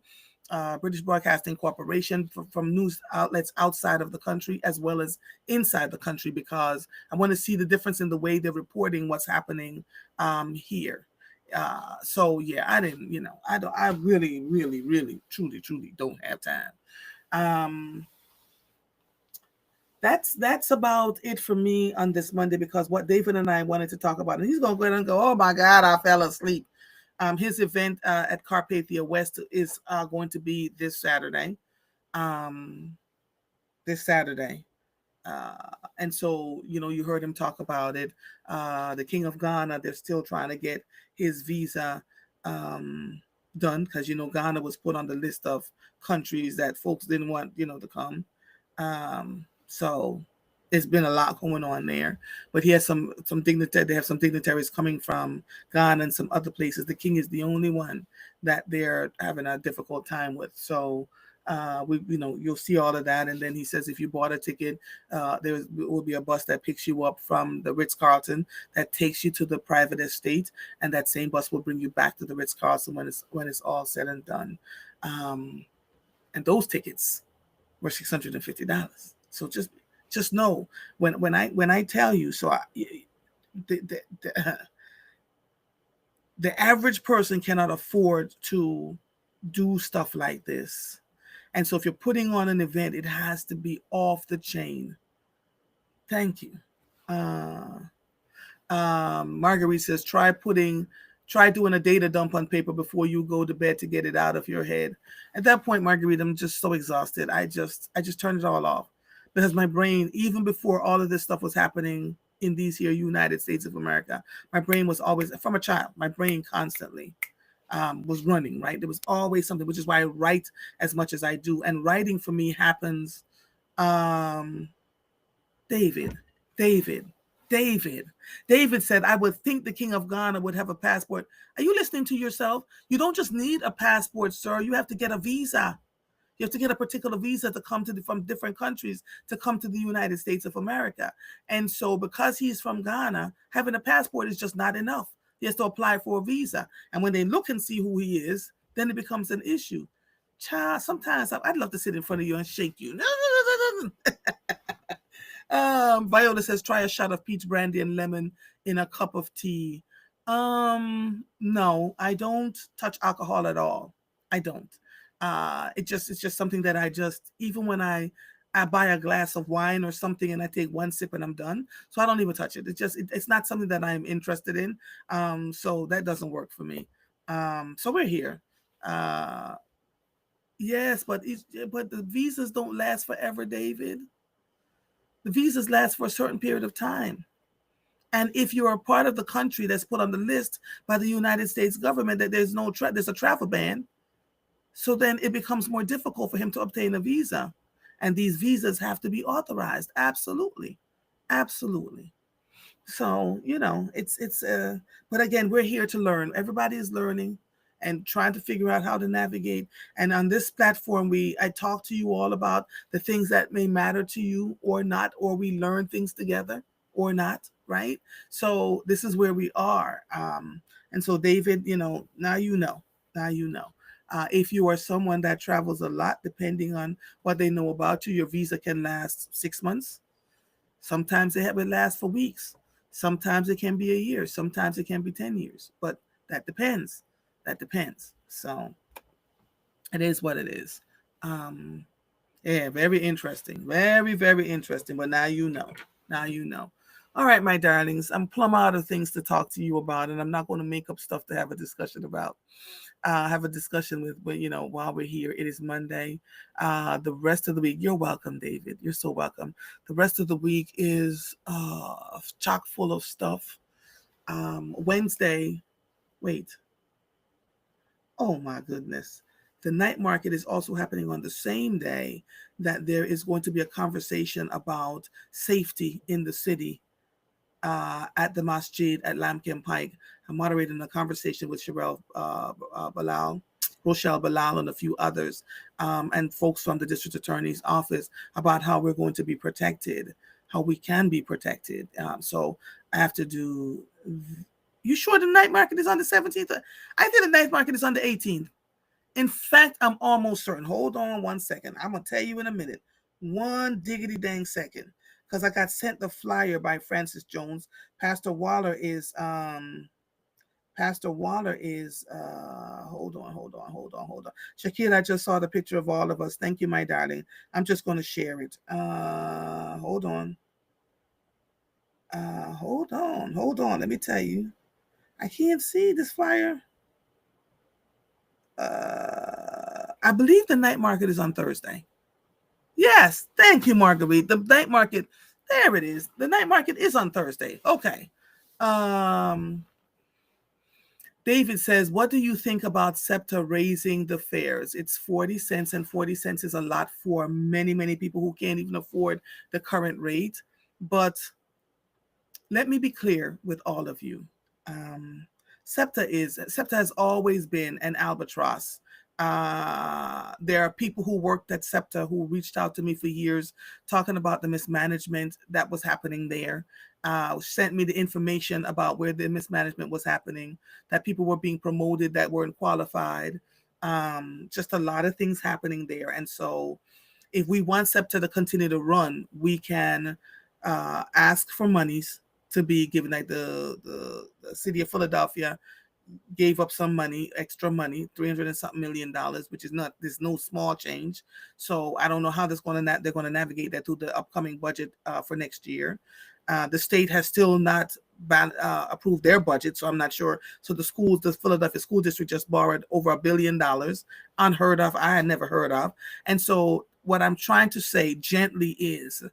British Broadcasting Corporation, from news outlets outside of the country as well as inside the country, because I want to see the difference in the way they're reporting what's happening here. So yeah, I didn't, I really, really, really, truly, truly don't have time. That's about it for me on this Monday, because what David and I wanted to talk about, and he's going to go ahead and go, oh my God, I fell asleep. His event at Carpathia West is going to be this Saturday. And so, you heard him talk about it. The King of Ghana, they're still trying to get his visa done, because, Ghana was put on the list of countries that folks didn't want, to come. So it's been a lot going on there, but he has some dignitary. They have some dignitaries coming from Ghana and some other places. The king is the only one that they're having a difficult time with. So you'll see all of that. And then he says, if you bought a ticket, there will be a bus that picks you up from the Ritz-Carlton that takes you to the private estate, and that same bus will bring you back to the Ritz-Carlton when it's all said and done. And those tickets were $650. So just know when I tell you, so the average person cannot afford to do stuff like this. And so if you're putting on an event, it has to be off the chain. Thank you. Marguerite says, try doing a data dump on paper before you go to bed to get it out of your head. At that point, Marguerite, I'm just so exhausted. I just turned it all off, because my brain, even before all of this stuff was happening in these here United States of America, my brain was always, from a child, my brain constantly was running, right? There was always something, which is why I write as much as I do. And writing for me happens, David said, I would think the King of Ghana would have a passport. Are you listening to yourself? You don't just need a passport, sir. You have to get a visa. You have to get a particular visa to come from different countries to come to the United States of America. And so because he's from Ghana, having a passport is just not enough. He has to apply for a visa. And when they look and see who he is, then it becomes an issue. Child, sometimes I'd love to sit in front of you and shake you. Viola says, try a shot of peach brandy and lemon in a cup of tea. No, I don't touch alcohol at all. I don't. It's just something that I just, even when I buy a glass of wine or something and I take one sip and I'm done. So I don't even touch it. It's not something that I'm interested in. So that doesn't work for me. So we're here. Uh, yes, but the visas don't last forever, David. The visas last for a certain period of time. And if you're a part of the country that's put on the list by the United States government that there's a travel ban, so then it becomes more difficult for him to obtain a visa. And these visas have to be authorized. Absolutely. Absolutely. So, but again, we're here to learn. Everybody is learning and trying to figure out how to navigate. And on this platform, I talk to you all about the things that may matter to you or not, or we learn things together or not, right? So this is where we are. And so David, now you know. Now you know. If you are someone that travels a lot, depending on what they know about you, your visa can last 6 months. Sometimes it will last for weeks. Sometimes it can be a year. Sometimes it can be 10 years. But that depends. That depends. So it is what it is. Um, yeah, very interesting. Very, very interesting. But now you know. Now you know. All right, my darlings. I'm plumb out of things to talk to you about, and I'm not going to make up stuff to have a discussion about. Have a discussion with, but while we're here, it is Monday. The rest of the week, you're welcome, David. You're so welcome. The rest of the week is chock full of stuff. Wednesday, wait, oh my goodness. The night market is also happening on the same day that there is going to be a conversation about safety in the city at the masjid at Lamkin Pike. I'm moderating a conversation with Rochelle Balal, and a few others, and folks from the district attorney's office about how we're going to be protected, how we can be protected. So I have to do. You sure the night market is on the 17th? I think the night market is on the 18th. In fact, I'm almost certain. Hold on one second. I'm going to tell you in a minute. One diggity dang second. Because I got sent the flyer by Francis Jones. Pastor Waller is hold on. Shakira, I just saw the picture of all of us. Thank you, my darling. I'm just going to share it. Hold on. Hold on. Let me tell you. I can't see this flyer. I believe the night market is on Thursday. Yes, thank you, Marguerite. The night market, there it is. The night market is on Thursday. Okay. David says, what do you think about SEPTA raising the fares? It's 40 cents, and 40 cents is a lot for many, many people who can't even afford the current rate. But let me be clear with all of you. SEPTA has always been an albatross. There are people who worked at SEPTA who reached out to me for years talking about the mismanagement that was happening there. Sent me the information about where the mismanagement was happening, that people were being promoted that weren't qualified. Just a lot of things happening there. And so if we want SEPTA to continue to run, we can ask for monies to be given. Like the city of Philadelphia gave up some money, extra money, $300 and something million, which is not, there's no small change. So I don't know how they're going to navigate that through the upcoming budget for next year. The state has still not approved their budget, so I'm not sure. So the Philadelphia School District just borrowed over $1 billion, unheard of. I had never heard of. And so what I'm trying to say gently is,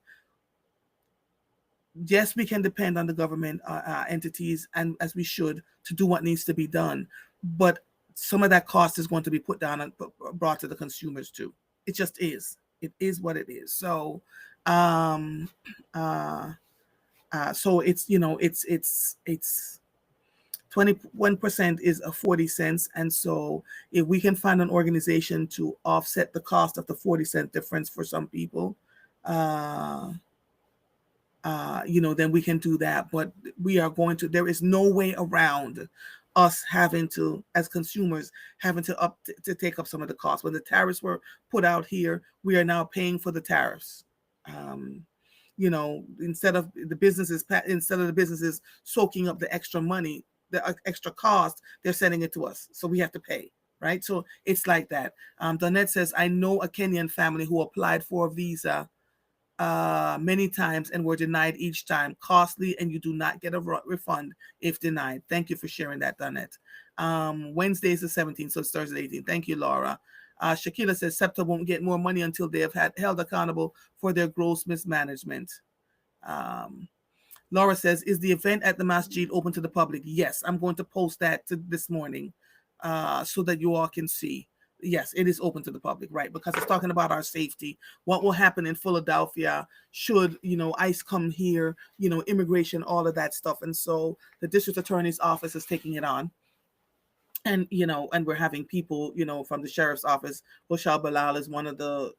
yes, we can depend on the government entities, and as we should, to do what needs to be done. But some of that cost is going to be put down and brought to the consumers too. It just is. It is what it is. So, so it's 21% is a 40 cents. And so if we can find an organization to offset the cost of the 40-cent difference for some people, then we can do that. But there is no way around us having to, as consumers, having to take up some of the costs. When the tariffs were put out here, we are now paying for the tariffs. instead of the businesses soaking up the extra money, the extra cost, they're sending it to us, so we have to pay. Right, so it's like that. Donette says, I know a Kenyan family who applied for a visa many times and were denied each time. Costly, and you do not get a refund if denied. Thank you for sharing that, Donette. Wednesday is the 17th, so it's Thursday the 18th. Thank you, Laura. Shakila says SEPTA won't get more money until they have held accountable for their gross mismanagement. Laura says, is the event at the masjid open to the public? Yes, I'm going to post that this morning so that you all can see. Yes, it is open to the public, right? Because it's talking about our safety. What will happen in Philadelphia should, ICE come here, immigration, all of that stuff. And so the district attorney's office is taking it on. And, and we're having people, from the sheriff's office. Hoshal Bilal is one of the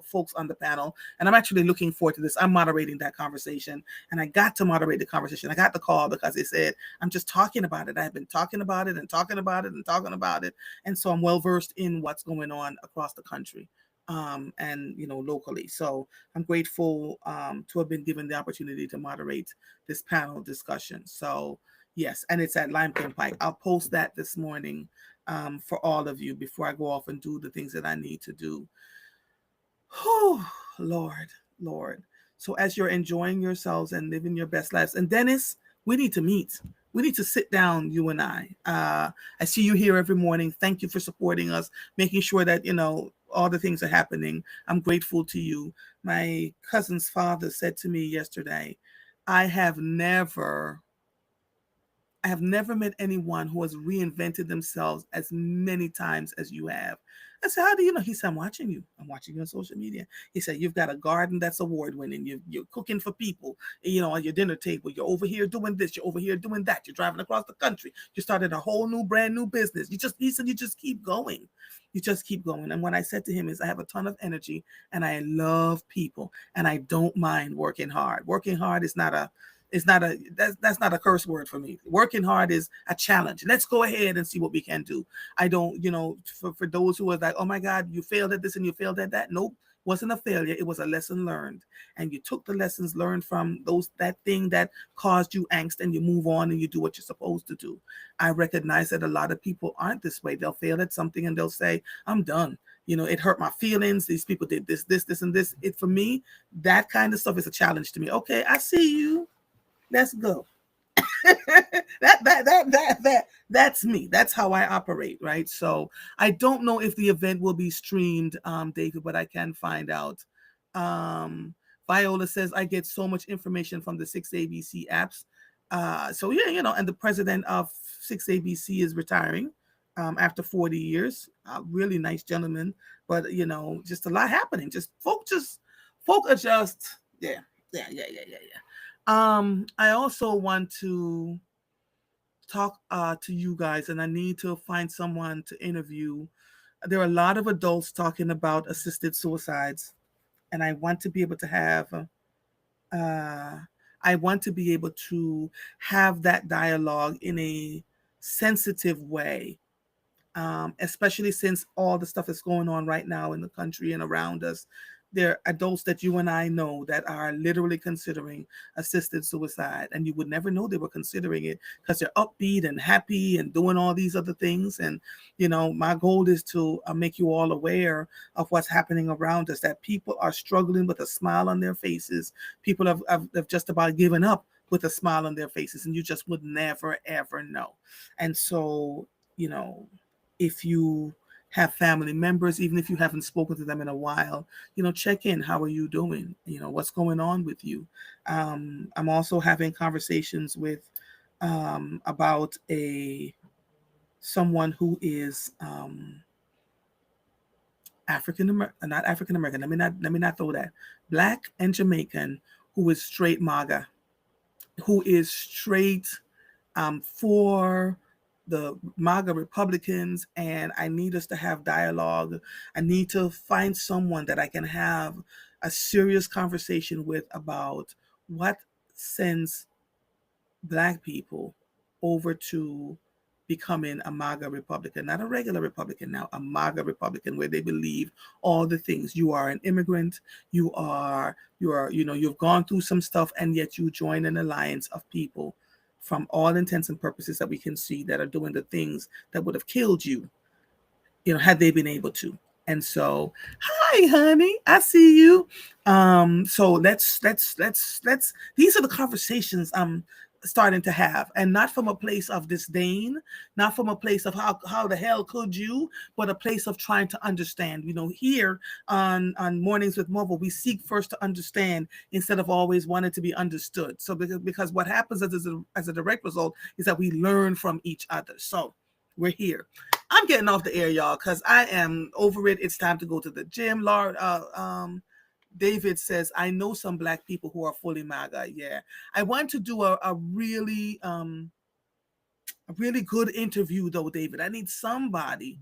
folks on the panel, and I'm actually looking forward to this. I'm moderating that conversation, and I got to moderate the conversation. I got the call because they said, I'm just talking about it. I've been talking about it and talking about it and talking about it. And so I'm well versed in what's going on across the country. And locally. So I'm grateful to have been given the opportunity to moderate this panel discussion. So yes, and it's at Limekiln Pike. I'll post that this morning for all of you before I go off and do the things that I need to do. Oh, Lord. So as you're enjoying yourselves and living your best lives, and Dennis, we need to meet. We need to sit down, you and I. I see you here every morning. Thank you for supporting us, making sure that, all the things are happening. I'm grateful to you. My cousin's father said to me yesterday, I have never met anyone who has reinvented themselves as many times as you have. I said, how do you know? He said, I'm watching you. I'm watching you on social media. He said, you've got a garden that's award winning. You're cooking for people, on your dinner table. You're over here doing this. You're over here doing that. You're driving across the country. You started a whole brand new business. He said, you just keep going. You just keep going. And what I said to him is, I have a ton of energy and I love people and I don't mind working hard. Working hard is not that's not a curse word for me. Working hard is a challenge. Let's go ahead and see what we can do. I don't, for those who are like, oh my God, you failed at this and you failed at that. Nope, wasn't a failure. It was a lesson learned. And you took the lessons learned from that thing that caused you angst, and you move on and you do what you're supposed to do. I recognize that a lot of people aren't this way. They'll fail at something and they'll say, I'm done. It hurt my feelings. These people did this, and this. For me, that kind of stuff is a challenge to me. Okay, I see you. Let's go. That's me. That's how I operate, right? So I don't know if the event will be streamed, David, but I can find out. Viola says, I get so much information from the 6ABC apps. So yeah, and the president of 6ABC is retiring after 40 years. Really nice gentleman, but just a lot happening. Folk are just, yeah. I also want to talk to you guys, and I need to find someone to interview. There are a lot of adults talking about assisted suicides, and I want to be able to have that dialogue in a sensitive way. Especially since all the stuff that's going on right now in the country and around us. There are adults that you and I know that are literally considering assisted suicide, and you would never know they were considering it because they're upbeat and happy and doing all these other things. And, my goal is to make you all aware of what's happening around us, that people are struggling with a smile on their faces. People have just about given up with a smile on their faces, and you just would never, ever know. And so, if you have family members, even if you haven't spoken to them in a while, check in. How are you doing? What's going on with you? I'm also having conversations with about someone who is African American, not African American. Let me not throw that. Black and Jamaican, who is straight MAGA, who is straight for the MAGA Republicans, and I need us to have dialogue. I need to find someone that I can have a serious conversation with about what sends Black people over to becoming a MAGA Republican, not a regular Republican now, a MAGA Republican, where they believe all the things. You are an immigrant, you are, you've gone through some stuff, and yet you join an alliance of people from all intents and purposes that we can see that are doing the things that would have killed you, had they been able to. And so, hi, honey, I see you. So let's these are the conversations I'm starting to have, and not from a place of disdain, not from a place of how the hell could you, but a place of trying to understand. Here on Mornings with Mobile, we seek first to understand instead of always wanting to be understood. So because what happens as a direct result is that we learn from each other. So we're here. I'm getting off the air, y'all, because I am over it. It's time to go to the gym. David says, I know some Black people who are fully MAGA. Yeah. I want to do a really good interview, though, David. I need somebody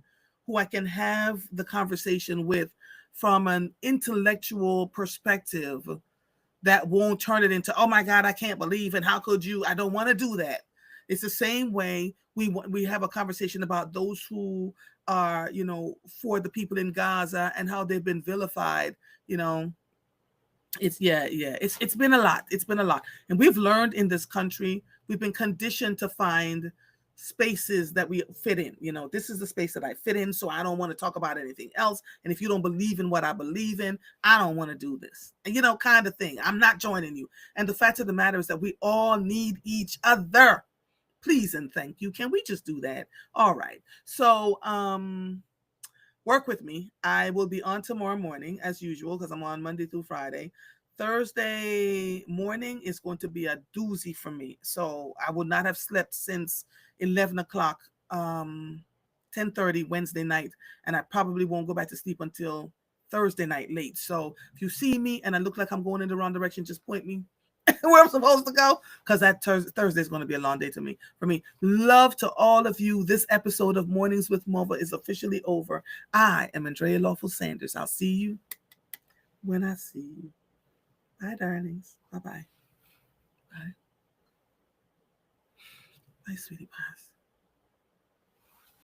who I can have the conversation with from an intellectual perspective that won't turn it into, oh my God, I can't believe, and how could you? I don't want to do that. It's the same way we have a conversation about those who are, for the people in Gaza and how they've been vilified. It's it's been a lot. It's been a lot. And we've learned in this country, we've been conditioned to find spaces that we fit in. This is the space that I fit in, so I don't want to talk about anything else. And if you don't believe in what I believe in, I don't want to do this. And kind of thing. I'm not joining you. And the fact of the matter is that we all need each other. Please and thank you. Can we just do that? All right. So, work with me. I will be on tomorrow morning as usual because I'm on Monday through Friday. Thursday morning is going to be a doozy for me. So I would not have slept since 11 o'clock, 10:30 Wednesday night. And I probably won't go back to sleep until Thursday night late. So if you see me and I look like I'm going in the wrong direction, just point me where I'm supposed to go, because that Thursday is going to be a long day for me. Love to all of you. This episode of Mornings with Mova is officially over. I am Andrea Lawful Sanders. I'll see you when I see you. Bye, darlings. Bye-bye. Bye. Bye, sweetie pies.